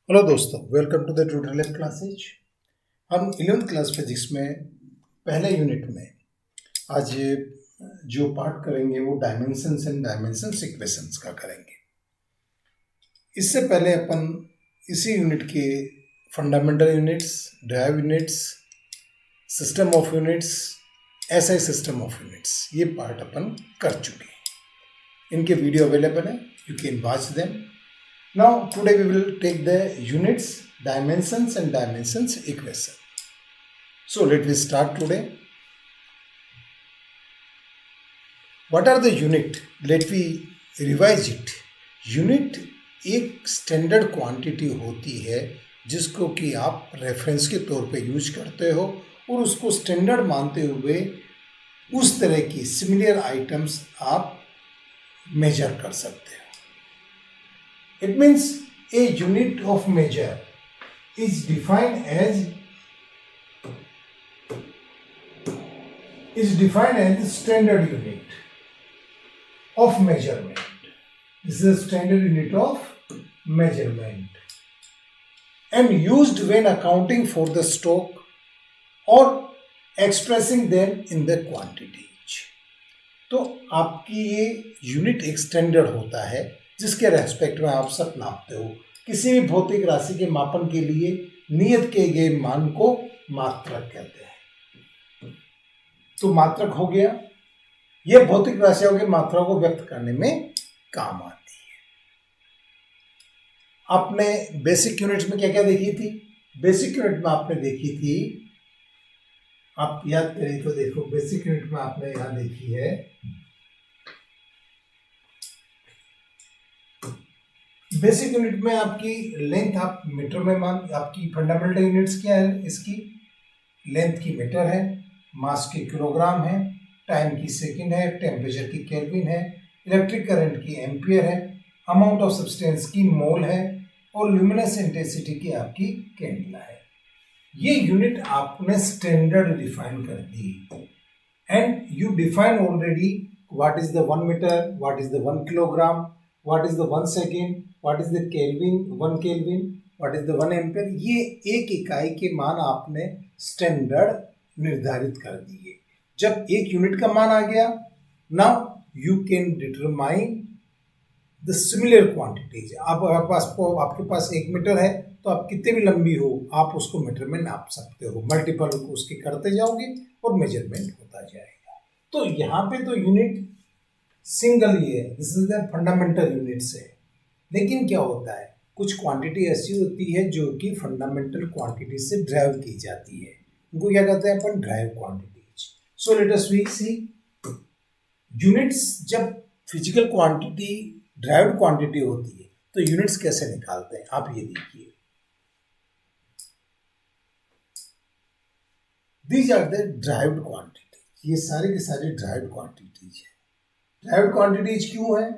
Hello दोस्तों, welcome to the tutorial classes. हम 11th class physics में पहले यूनिट में आज जो पार्ट करेंगे वो डायमेंशंस एंड डायमेंशंस इक्वेशंस का करेंगे। इससे पहले अपन इसी यूनिट के fundamental units, drive units, system of units, SI system of units ये पार्ट अपन कर चुके हैं। इनके वीडियो अवेलेबल है, you can watch them. Now today we will take the units, dimensions and dimensions equation. So let me start today. What are the unit? Let me revise it. Unit एक standard quantity होती है जिसको कि आप reference के तौर पे use करते हो और उसको स्टैंडर्ड मानते हुए उस तरह की सिमिलर आइटम्स आप मेजर कर सकते हो। It means a unit of measure is defined as standard unit of measurement. This is a standard unit of measurement and used when accounting for the stock or expressing them in the quantities. तो आपकी ये unit एक standard होता है जिसके respect में आप सब नापते हो। किसी भी भौतिक राशि के मापन के लिए नियत किए गए मान को मात्रक कहते हैं। तो मात्रक हो गया, यह भौतिक राशियों की मात्रा को व्यक्त करने में काम आती है। आपने बेसिक यूनिट्स में क्या क्या देखी थी? बेसिक यूनिट में आपने देखी थी, आप याद करें तो देखो, बेसिक यूनिट में आपने यहां देखी है बेसिक यूनिट में आपकी लेंथ आप मीटर में मान, आपकी फंडामेंटल यूनिट्स क्या है? इसकी लेंथ की मीटर है, मास की किलोग्राम है, टाइम की सेकंड है, टेम्परेचर की केल्विन है, इलेक्ट्रिक करंट की एम्पियर है, अमाउंट ऑफ सब्सटेंस की मोल है और ल्यूमिनस इंटेंसिटी की आपकी कैंडेला है। ये यूनिट आपने स्टैंडर्ड डिफाइन कर दी and you define already what is the 1 metre, what is the 1 kilogram, what is the 1 second, what is the kelvin, 1 kelvin, what is the 1 ampere. ये एक इकाई के मान आपने स्टैंडर्ड निर्धारित कर दिए। जब एक यूनिट का मान आ गया, now you can determine the similar quantities. आपके पास 1 मीटर है तो आप कितने भी लंबी हो आप उसको मीटर में नाप सकते हो, मल्टीपल उसके करते जाओगे और मेजरमेंट होता जाएगा। तो यहाँ पे तो यूनिट सिंगल ही है, this is the fundamental units है। लेकिन क्या होता है, कुछ क्वांटिटी ऐसी होती है जो कि फंडामेंटल क्वांटिटी से ड्राइव की जाती है, उनको क्या कहते हैं अपन? Derive quantities. So let us see units. जब फिजिकल क्वांटिटी ड्राइव्ड क्वांटिटी होती है तो यूनिट्स कैसे निकालते हैं आप ये देखिए। These are the derived quantity, ये सारे के सारे ड्राइव्ड क्वांटिटीज है। ड्राइव्ड क्वांटिटीज क्यों है?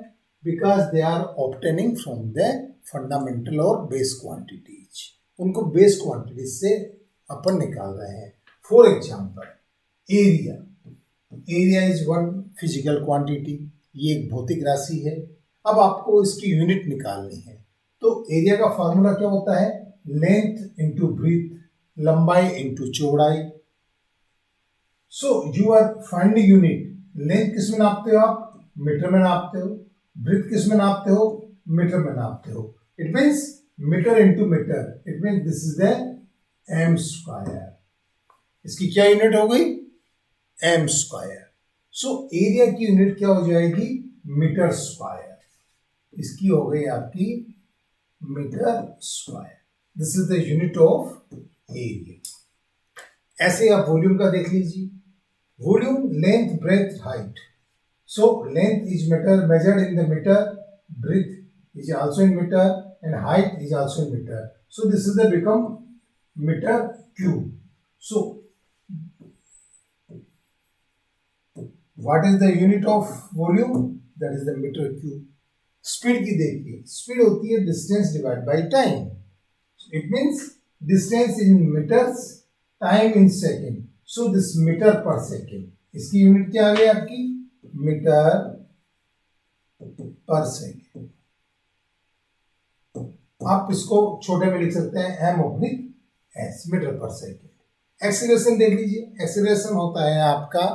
Because they are obtaining from the fundamental और बेस क्वांटिटीज। उनको बेस क्वांटिटीज से अपन निकाल रहे हैं। For example area, area is one physical quantity, ये एक भौतिक राशि है। अब आपको इसकी यूनिट निकालनी है तो एरिया का फॉर्मूला क्या होता है? लेंथ इंटू ब्रीथ, लंबाई इंटू चौड़ाई। So you are finding unit. Length किस में नापते हो आप? मीटर में नापते हो। ब्रीथ किस में नापते हो? मीटर में नापते हो। It means metre into metre, it means this is the M square. इसकी क्या यूनिट हो गई? M square. सो एरिया की यूनिट क्या हो जाएगी? Metre square. इसकी हो गई आपकी metre square. This is the unit of area. ऐसे आप वॉल्यूम का देख लीजिए। Volume, length, breadth, height. So length is measured in the meter, breadth is also in meter, and height is also in meter. So this is the become meter cube. So what is the unit of volume? That is the meter cube. Speed की देखिए, speed होती है distance divided by time. It means distance in meters, time in second. So this meter per second. इसकी unit क्या आ गई आपकी? Metre per second. आप इसको छोटे में लिख सकते हैं m/s metre per second. Acceleration देख लीजिए, एक्सीलरेशन होता है आपका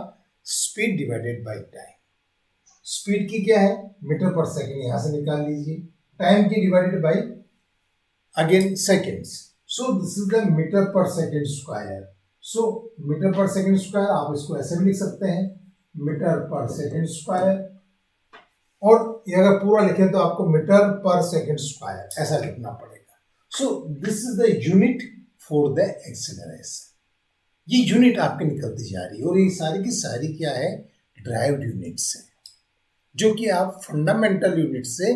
speed divided by time. Speed की क्या है, मीटर पर सेकेंड, यहां से निकाल लीजिए, टाइम की divided by again seconds, so this is the metre per second square. So metre per second square आप इसको ऐसे भी लिख सकते हैं, मीटर पर सेकेंड स्क्वायर, और ये अगर पूरा लिखें तो आपको मीटर पर सेकेंड स्क्वायर ऐसा लिखना पड़ेगा। सो this is the unit for the acceleration. ये यूनिट आपके निकलती जा रही है, और ये सारी की सारी क्या है, ड्राइव्ड यूनिट्स है, जो कि आप फंडामेंटल यूनिट से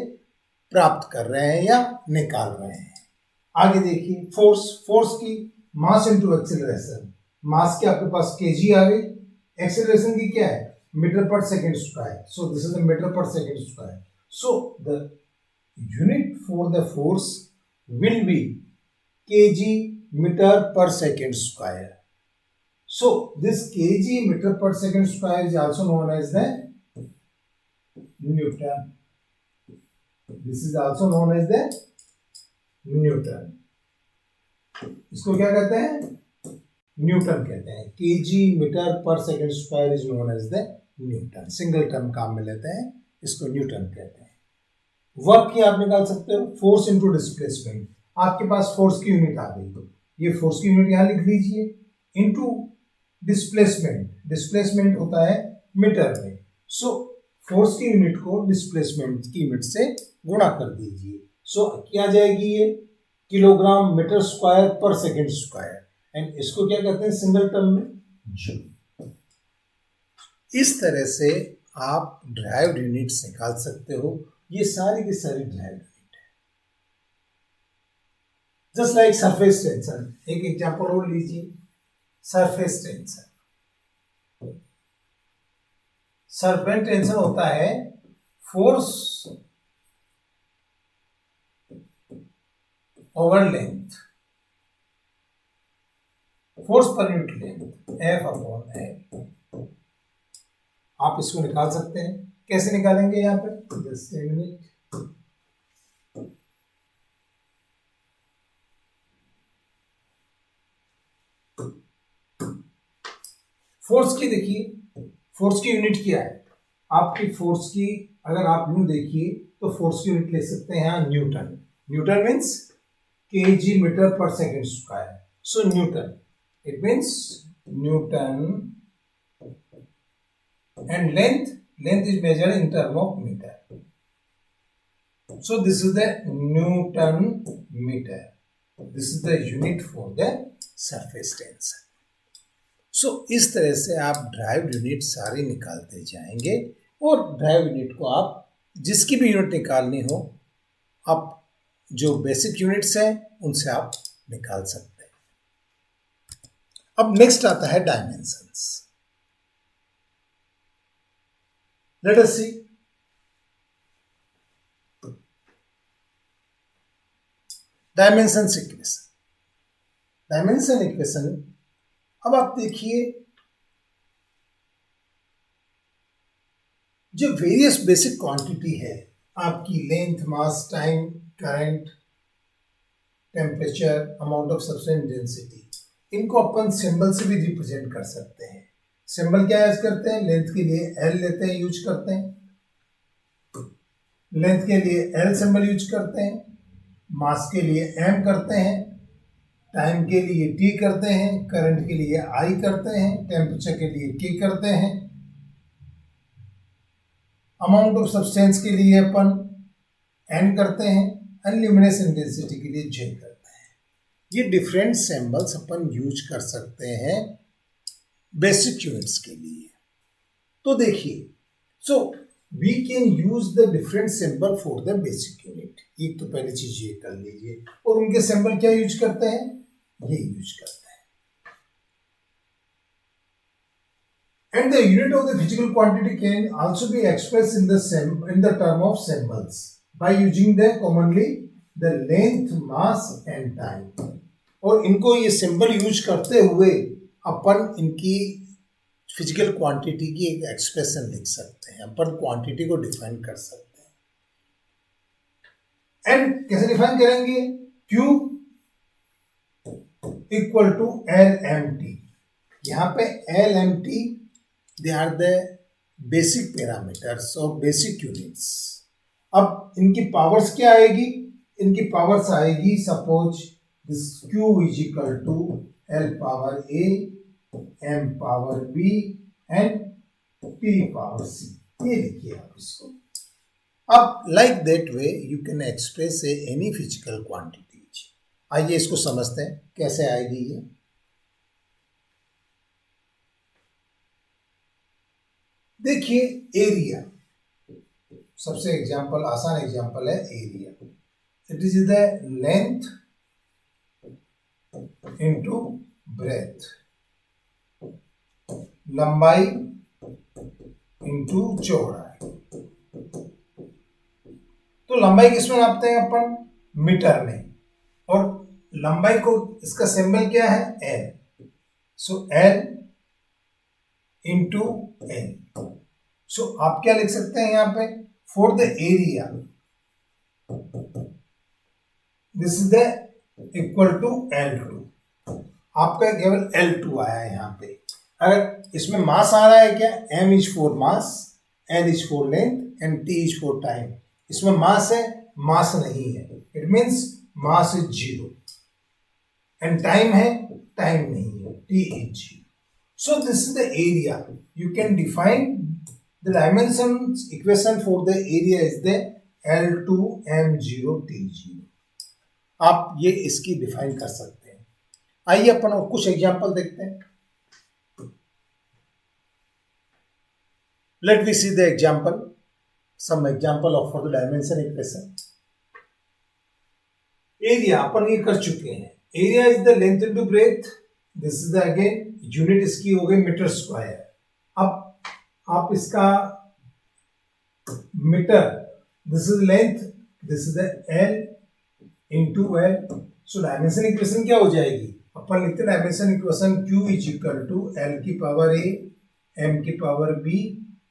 प्राप्त कर रहे हैं या निकाल रहे हैं। आगे देखिए, फोर्स, फोर्स की मास इनटू एक्सीलरेशन। मास की आपके पास केजी आ गई, एक्सीलरेशन की क्या है, metre per second square, so this is the metre per second square. So the unit for the force will be KG metre per second square. So this KG metre per second square is also known as the newton. This is also known as the newton. इसको क्या कहते हैं, newton कहते हैं। KG metre per second square is known as the newton. Single term काम में लेते हैं, इसको न्यूटन कहते हैं। वर्क की आप निकाल सकते हो, फोर्स इनटू डिस्प्लेसमेंट। आपके पास फोर्स की यूनिट आ गई, तो ये फोर्स की यूनिट यहां लिख लीजिए, इनटू डिस्प्लेसमेंट, डिस्प्लेसमेंट होता है मीटर में, सो फोर्स की यूनिट को डिस्प्लेसमेंट की यूनिट से गुणा कर दीजिए। सो क्या जाएगी ये, किलोग्राम मीटर स्क्वायर पर सेकेंड स्क्वायर, एंड इसको क्या कहते हैं सिंगल टर्म में, जूल। इस तरह से आप ड्राइव्ड यूनिट्स निकाल सकते हो। ये सारी की सारी ड्राइव्ड यूनिट है। जस्ट लाइक सरफेस टेंशन, एक एग्जांपल और लीजिए, सरफेस टेंशन। सरफेस टेंशन होता है force over length, force per unit length F/L। आप इसको निकाल सकते हैं, कैसे निकालेंगे यहाँ पे, जस्ट ए मिनट। फोर्स की देखिए, फोर्स की यूनिट क्या है आपकी, फोर्स की अगर आप यूं देखिए तो फोर्स की यूनिट ले सकते हैं यहाँ newton. Newton means kg metre per second square, so newton, it means newton, and length, length is measured in term of metre, so this is the newton metre, this is the unit for the surface tension. So इस तरह से आप derived unit सारी निकालते जाएंगे, और drive unit को आप जिसकी भी यूनिट निकालनी हो, आप जो बेसिक यूनिट्स हैं उनसे आप निकाल सकते हैं। अब नेक्स्ट आता है डायमेंशंस। लेट अस सी, डायमेंशन इक्वेशन। डायमेंशन इक्वेशन, अब आप देखिए, जो वेरियस बेसिक क्वांटिटी है आपकी, length, mass, time, current, temperature, amount of substance, density, इनको अपन सिंबल से भी रिप्रेजेंट कर सकते हैं। सिंबल क्या यूज करते हैं, लेंथ के लिए L लेते हैं, यूज करते हैं, लेंथ के लिए L सिंबल यूज करते हैं, मास के लिए M करते हैं, टाइम के लिए T करते हैं, करंट के लिए I करते हैं, टेम्परेचर के लिए K करते हैं, अमाउंट ऑफ सब्सटेंस के लिए अपन N करते हैं, ल्यूमिनेसेंस डेंसिटी के लिए J करते हैं। ये डिफरेंट सिंबल्स अपन यूज कर सकते हैं बेसिक यूनिट्स के लिए। तो देखिए, so we can use the different symbol for the basic unit. एक तो पहली चीज ये कर लीजिए, और उनके सिंबल क्या यूज करते हैं, ये यूज करते हैं। And the unit of the physical quantity can also be expressed in the term of symbols by using the commonly the length, mass and time। और इनको ये सिंबल यूज करते हुए अपन इनकी फिजिकल क्वांटिटी की एक एक्सप्रेशन लिख सकते हैं, अपन क्वांटिटी को डिफाइन कर सकते हैं। एंड कैसे डिफाइन करेंगे, Q इक्वल टू LMT। यहाँ पे LMT they are the basic parameters और बेसिक यूनिट्स। अब इनकी पावर्स क्या आएगी, इनकी पावर्स आएगी suppose this Q is equal to L power A, M power B and P power C। ये लिखिए आप इसको। अब like that way you can express any physical quantities. आइए इसको समझते हैं कैसे आएगी ये। देखिए एरिया, सबसे एग्जांपल, आसान एग्जांपल है area. It is the length into breath, लंबाई इनटू चौड़ाई। तो लंबाई किसमें नापते हैं अपन, मीटर में, और लंबाई को इसका सिंबल क्या है, L. So L into L. So आप क्या लिख सकते हैं यहाँ पे, for the area this is the equal to L2। आपका केवल L2 आया है यहाँ पे। अगर इसमें मास आ रहा है क्या, M is for mass, L is for length and T is for time. इसमें मास है, मास नहीं है, it means mass is 0 and time है, टाइम नहीं है, T is 0। So this is the area. You can define the dimensions equation for the area is the L2 M0 T0। आप ये इसकी डिफाइन कर सकते हैं। आइए अपन और कुछ एग्जांपल देखते हैं। Let me see the example, some example of for the dimension equation। Area अपन ये कर चुके हैं। Area is the length into breadth, this is the again unit इसकी हो गई मीटर स्क्वायर। अब आप इसका metre, this is length, this is the L into L. So dimension equation क्या हो जाएगी, अपन लिखते हैं dimension equation Q is equal to L की पावर A, M की power B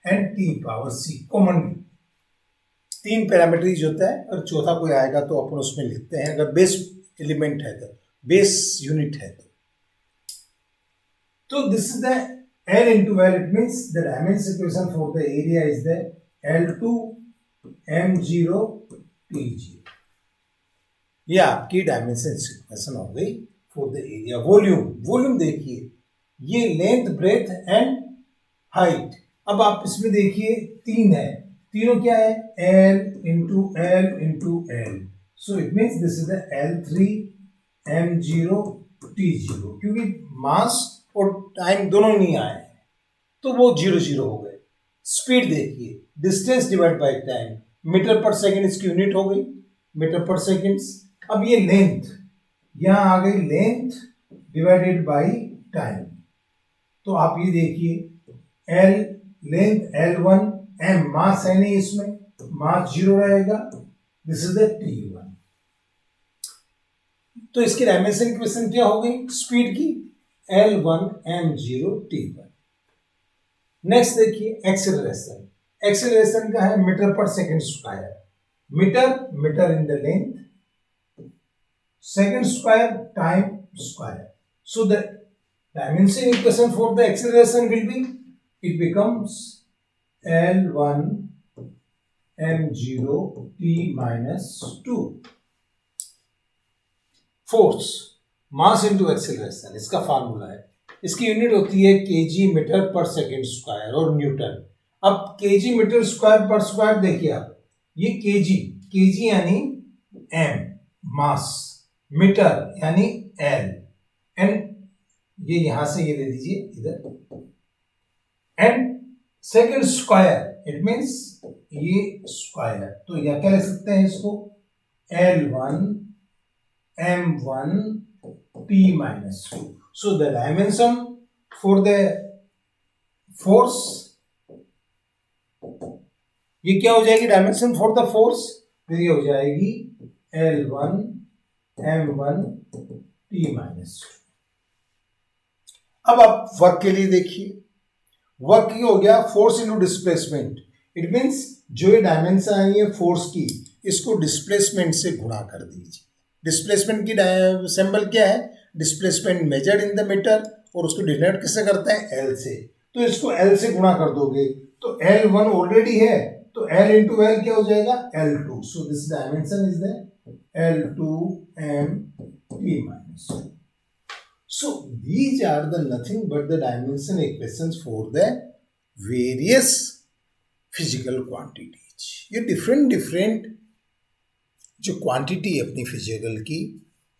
and T power C। Common 3 parameter होता है, और चौथा कोई आएगा तो अपन उसमें लिखते हैं, अगर बेस एलिमेंट है तो, बेस यूनिट है तो this is the L into L, it means the dimension equation for the area is the L2 M0 T0। ये आपकी डायमेंशन इक्वेशन हो गई for the area. Volume, volume देखिए, ये लेंथ, ब्रेथ एंड हाइट। अब आप इसमें देखिए 3 है, तीनों क्या है, L into L into L। So it means this is the L3 M0 T0। क्योंकि मास और टाइम दोनों नहीं आए हैं तो वो 0 हो गए। स्पीड देखिए, distance divide by time, metre per second इसकी यूनिट हो गई, मीटर पर सेकंड्स। अब ये लेंथ, यहां आ गई लेंथ डिवाइडेड बाय टाइम। तो आप ये देखिए L लेंथ L1, M मास है नहीं इसमें, मास 0 रहेगा, दिस इज द T1। तो इसकी डायमेंशन इक्वेशन क्या हो गई स्पीड की, L1 M0 T1। नेक्स्ट देखिए एक्सेलरेशन। एक्सेलरेशन का है metre per second square. Metre, metre in the length, second square time square. So the dimension equation for the acceleration will be, it becomes L1 M0 T minus 2। Force, mass into acceleration, इसका formula है। इसकी unit होती है KG metre per second square और newton. अब KG metre square per square देखिए आप, ये केजी, केजी यानी M मास, मीटर यानी L, एंड ये यहां से ये ले लीजिए इधर, and second square it means ये स्क्वायर। तो यह क्या लिख सकते हैं इसको, L1 M1 T minus 2। So the dimension for the force, ये क्या हो जाएगी डायमेंशन फॉर द फोर्स, ये हो जाएगी L1 M1 T minus 2। अब आप वर्क के लिए देखिए, वर्क ये हो गया force into displacement. It means जो ये डायमेंशन आई है फोर्स की, इसको डिस्प्लेसमेंट से गुणा कर दीजिए। डिस्प्लेसमेंट की सिंबल क्या है? Displacement measured in the metre, और उसको डिनोट किससे करते हैं? एल से। तो इसको एल से गुणा कर दोगे तो L1 ऑलरेडी है, तो L इंटू एल क्या हो जाएगा? L2। So this dimension is the L2M T minus 2. So these are the nothing but the dimension equations for the various physical quantities. ये डिफरेंट जो क्वांटिटी है अपनी फिजिकल की,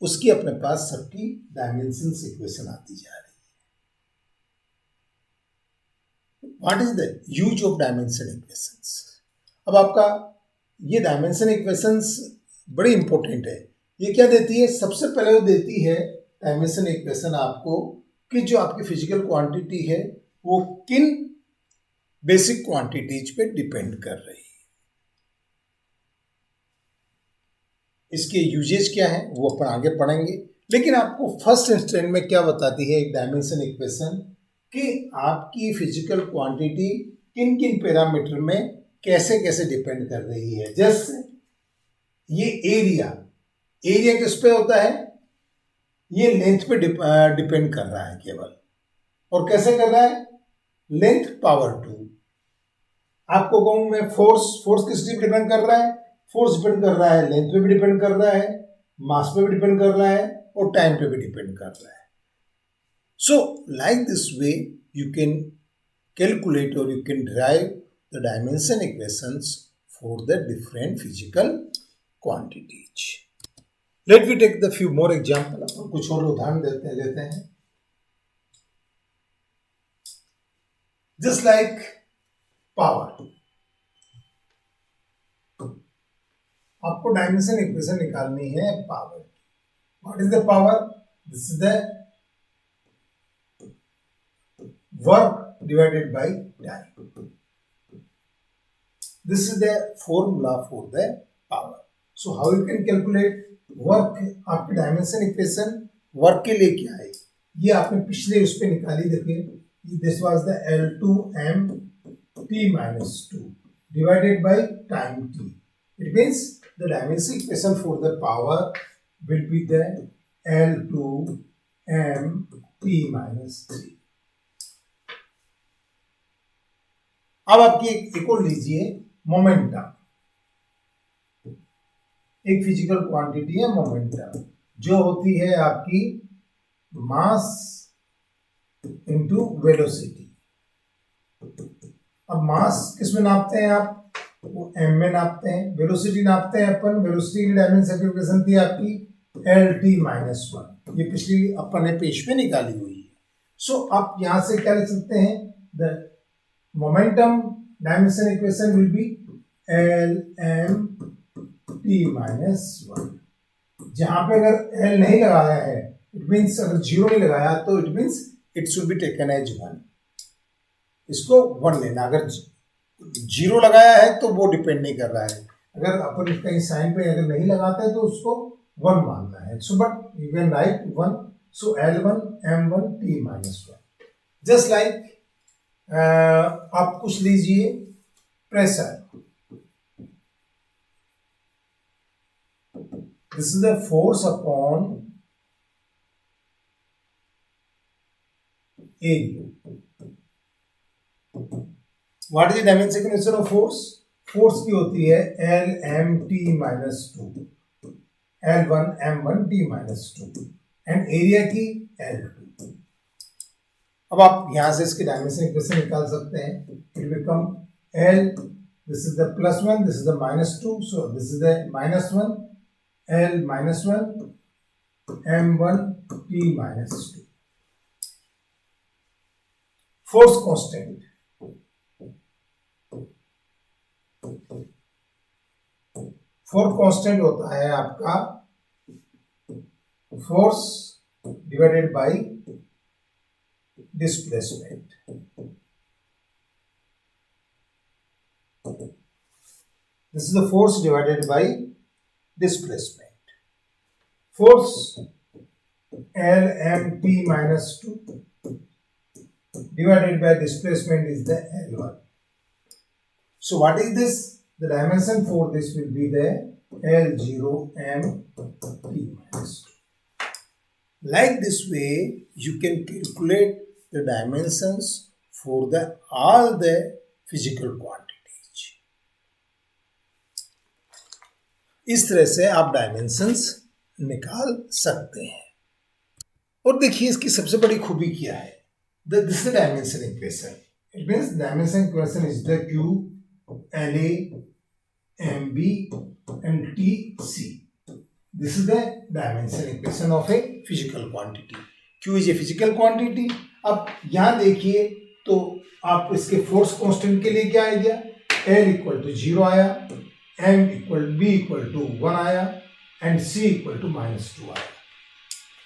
उसकी अपने पास सबकी डायमेंशन इक्वेशन आती जा रही है। What is the use of dimension equations? अब आपका ये डायमेंशन इक्वेशंस बड़ी इंपॉर्टेंट है। ये क्या देती है? सबसे पहले वो देती है डायमेंशन इक्वेशन आपको कि जो आपकी फिजिकल क्वांटिटी है वो किन बेसिक क्वांटिटीज पे डिपेंड कर रही है। इसके यूजेज क्या है वो अपन आगे पढ़ेंगे, लेकिन आपको फर्स्ट इंस्टेंट में क्या बताती है एक डायमेंशन इक्वेशन कि आपकी फिजिकल क्वांटिटी किन किन पैरामीटर में कैसे कैसे डिपेंड कर रही है। जैसे ये एरिया किस पे होता है? ये लेंथ पे डिपेंड कर रहा है केवल। और कैसे कर रहा है? Length power 2। आपको कहूं मैं फोर्स किस पे डिपेंड कर रहा है? फोर्स डिपेंड कर रहा है लेंथ पे भी डिपेंड कर रहा है, मास पे भी डिपेंड कर रहा है, और टाइम पे भी डिपेंड कर रहा है। So like this way you can calculate और you can derive the dimension equations for the different physical quantities. Let we take the few more example. अपन कुछ और उदाहरण लेते हैं। जस्ट लाइक पावर, आपको डायमेंशन इक्वेशन निकालनी है power. What is the power? This is the work divided by time. This is the formula for the power. So how you can calculate work? आपकी डायमेंशन इक्वेशन वर्क के लिए क्या है? ये आपने पिछले उस पे निकाली, देखिए this was the L2M T minus 2 divided by time t. It means the dimension equation for the power will be the L2M T minus 3. अब आपकी एक और लीजिए, मोमेंटम। एक फिजिकल क्वांटिटी है मोमेंटम, जो होती है आपकी मास इंटू वेलोसिटी। अब मास किस में नापते हैं आप? वो m में नापते हैं। वेलोसिटी नापते हैं अपन, वेलोसिटी की डायमेंशन इक्वेशन थी आपकी Lt माइनस 1। ये पिछली अपन ने पेज पे निकाली हुई है। सो आप यहां से क्या लिख सकते हैं? The momentum dimension equation will be Lmt minus 1। जहां पे अगर L नहीं लगाया है, इट मीन्स अगर जीरो नहीं लगाया तो it means it should be taken as 1। इसको 1 लेना। अगर जीरो लगाया है तो वो डिपेंड नहीं कर रहा है। अगर अपन कहीं साइन पे अगर नहीं लगाते तो उसको 1 मानना है। So but you can write 1। So L1 M1 T minus 1। Just like आप कुछ लीजिए pressure. This is the force upon area. What is the dimension equation of force? Force की होती है Lmt minus 2, L1 M1 T minus 2, and area की L2। अब आप यहां से इसकी डायमेंशन इक्वेशन निकाल सकते हैं। It become L, this is the +1, this is the -2, so this is the -1, L -1 M1 T minus 2। Force constant, force constant होता है आपका force divided by displacement. This is the force divided by displacement. Force Lmt minus 2 divided by displacement is the L1. So what is this? The dimension for this will be the L0 m t minus 2. Like this way, you can calculate the dimensions for all the physical quantities. इस तरह से आप dimensions निकाल सकते हैं। और देखिए इसकी सबसे बड़ी खूबी क्या है, this is dimension equation. It means dimension equation is the Q LA MB and TC. This is the dimension equation of a physical quantity. Q is a physical quantity. अब यहां देखिए तो आप इसके फोर्स कांस्टेंट के लिए क्या आएगा, L इक्वल टू 0 आया, B इक्वल टू 1 आया एंड C इक्वल टू -2 आया।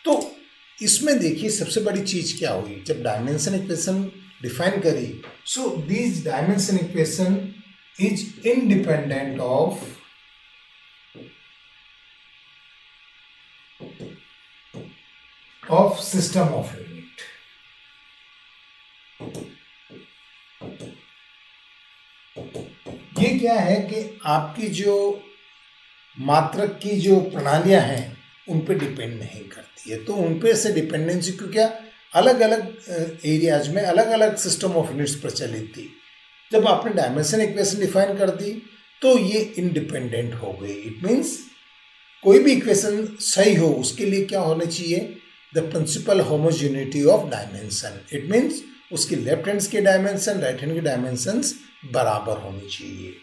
तो इसमें देखिए सबसे बड़ी चीज क्या हुई, जब डायमेंशन इक्वेशन डिफाइन करी, so this dimension equation is independent of system of unit. ये क्या है कि आपकी जो मात्रक की जो प्रणालियां हैं उन पे डिपेंड नहीं करती है। तो उन पे से डिपेंडेंसी क्यों, क्या अलग अलग एरियाज में अलग अलग सिस्टम ऑफ यूनिट्स प्रचलित थी। जब आपने डायमेंशन इक्वेशन डिफाइन कर दी तो ये इंडिपेंडेंट हो गई। इट मीन्स कोई भी इक्वेशन सही हो उसके लिए क्या होना चाहिए, the principle homogeneity of dimension. It means उसकी लेफ्ट हैंड्स के डायमेंशन राइट हैंड के डायमेंशंस बराबर होनी चाहिए।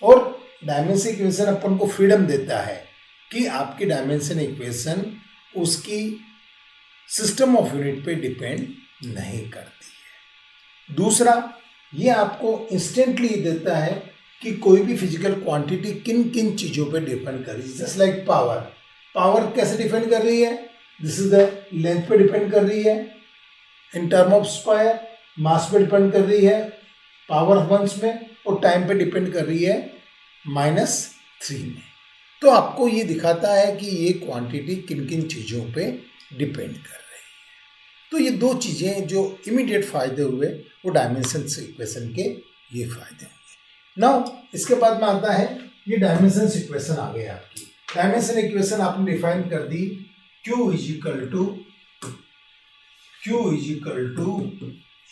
और डायमेंशन इक्वेशन अपन को फ्रीडम देता है कि आपकी डायमेंशन इक्वेशन उसकी सिस्टम ऑफ यूनिट पे डिपेंड नहीं करती है। दूसरा, ये आपको इंस्टेंटली देता है कि कोई भी फिजिकल क्वांटिटी किन किन चीज़ों पे डिपेंड कर रही है। जस्ट लाइक पावर कैसे डिपेंड कर रही है, दिस इज द लेंथ पे डिपेंड कर रही है इन टर्म ऑफ स्क्वायर, मास पे डिपेंड कर रही है पावर ऑफ वंस में, और टाइम पे डिपेंड कर रही है -3 में। तो आपको ये दिखाता है कि ये क्वांटिटी किन किन चीज़ों पे डिपेंड कर रही है। तो ये दो चीज़ें जो इमीडिएट फायदे हुए वो डायमेंशन इक्वेशन के ये फायदे होंगे। नाउ इसके बाद में आता है ये डायमेंशन इक्वेशन आ गई आपकी। डायमेंशन इक्वेशन आपने डिफाइन कर दी, Q is equal to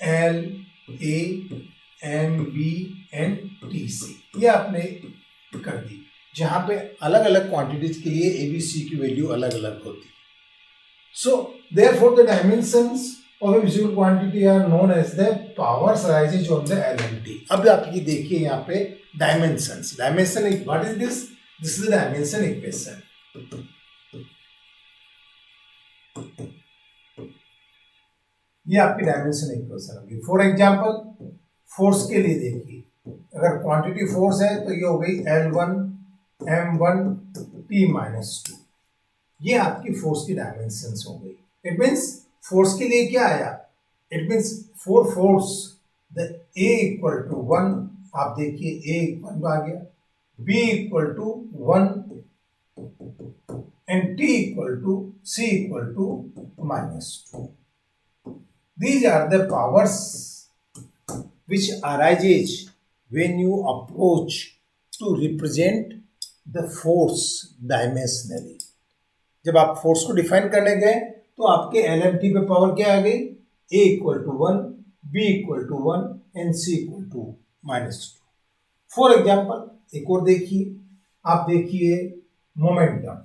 L A M B and T C, ये आपने कर दी, जहां पे अलग अलग क्वांटिटीज के लिए A B C की वैल्यू अलग अलग होती है। So therefore the dimensions of a physical quantity are known as the powers raises on the LMT। अब आप ये देखिए यहाँ पे dimensions, dimension what is this, this is the dimension equation. ये आपकी डायमेंशन इक्वेशन होगी। फॉर एग्जांपल फोर्स के लिए देखिए, अगर क्वांटिटी फोर्स है तो ये हो गई L1 M1 T-2, ये आपकी फोर्स की डायमेंशंस हो गई। इट मींस फोर्स के लिए क्या आया, it means for force the A equal to 1, आप देखिए A 1 आ गया, B equal to 1 and T equal to C equal to -2. These are the powers which arises when you approach to represent the force dimensionally. जब आप force को define करने गए तो आपके LMT पे पावर क्या आ गई, A equal to 1, B equal to 1 and C equal to -2. For example एक और देखिए, आप देखिए मोमेंटम।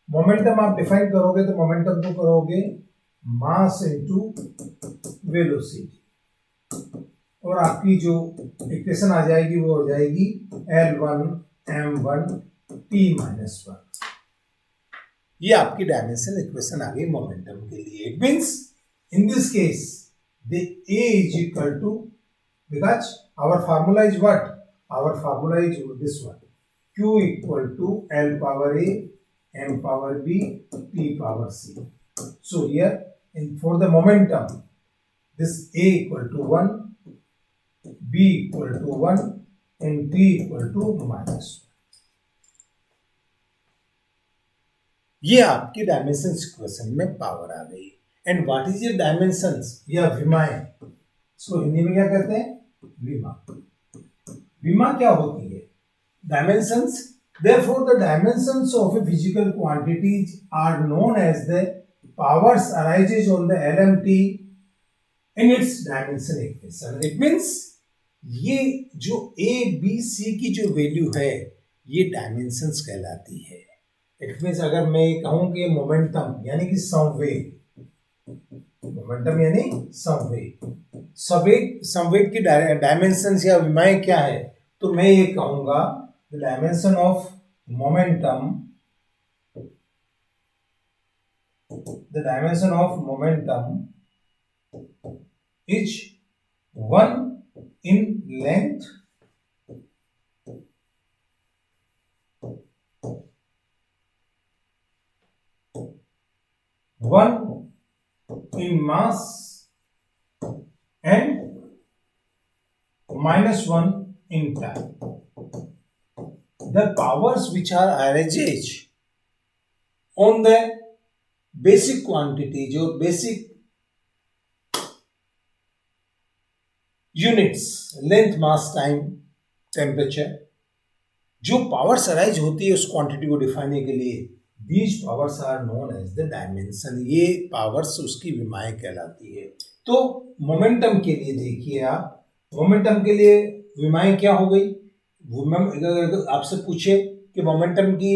मोमेंटम आप डिफाइन करोगे तो मोमेंटम को करोगे मास इनटू वेलोसिटी, और आपकी जो इक्वेशन आ जाएगी वो हो जाएगी L1 M1 T-1। ये आपकी डायमेंशन इक्वेशन आ गई मोमेंटम के लिए। It means in this case the A is equal to, because our formula is what, our formula is this one, Q equal to L power A M power B T power C. So here for the momentum, this A equal to 1, B equal to 1 and T equal to -1. ये आपकी dimension equation में power आ गई। And what is your dimensions या विमाएं, इसको हिंदी में क्या कहते हैं, विमा। विमा क्या होती है, dimensions. Therefore, the dimensions of a physical quantities are known as the powers arises on the LMT in its dimension equation. It means ये जो A, B, C की जो वैल्यू है ये डायमेंशंस कहलाती है. इट मीन्स अगर मैं कहूं कि मोमेंटम यानी कि संवेग, मोमेंटम यानी संवेग की डायमेंशंस या विमाएं क्या है, तो मैं ये कहूंगा the dimension of momentum, the dimension of momentum is 1 in length, 1 in mass and -1 in time. The powers which are arranged on the basic quantity, जो basic units, length, mass, time, temperature, जो powers arise होती है उस quantity को define के लिए, these powers are known as the dimension. ये powers उसकी विमाएं कहलाती है. तो मोमेंटम के लिए देखिए आप, मोमेंटम के लिए विमाएं क्या हो गई. अगर आपसे पूछे कि मोमेंटम की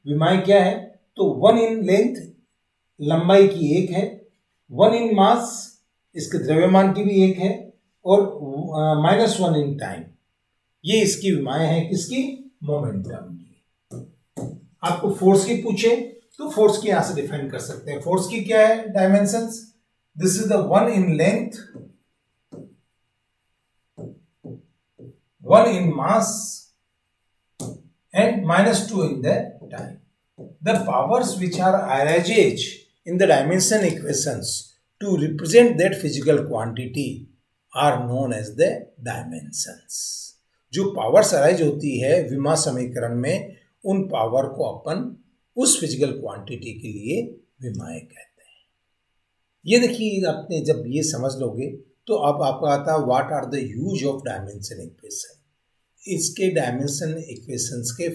विमाएं क्या है, तो 1 इन लेंथ, लंबाई की एक है, 1 इन मास, इसके द्रव्यमान की भी एक है, और -1 इन टाइम. ये इसकी विमाएं हैं किसकी, मोमेंटम की. आपको फोर्स की पूछे तो फोर्स की यहां से डिफाइन कर सकते हैं. फोर्स की क्या है dimensions, this is the 1 in length, 1 in mass and -2 in the time. The powers which are arranged in the dimension equations to represent that physical quantity are known as the dimensions. जो powers arise होती है विमा समीकरण में, उन power को अपन उस physical quantity के लिए विमाएं कहते हैं. ये देखिए, आपने जब ये समझ लोगे तो अब आपको आता what are the use of dimension equation. इसके डायमेंशन इक्वेशंस के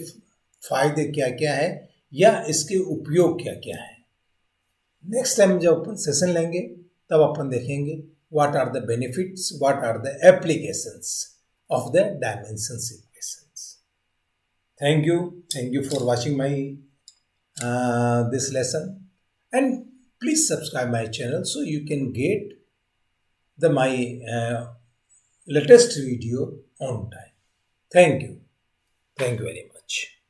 फायदे क्या क्या है या इसके उपयोग क्या क्या है. नेक्स्ट टाइम जब अपन सेशन लेंगे तब अपन देखेंगे what are the benefits, what are the applications of the dimensions equations. Thank you for watching my this lesson, and please subscribe my channel so you can get my latest video on time. Thank you very much.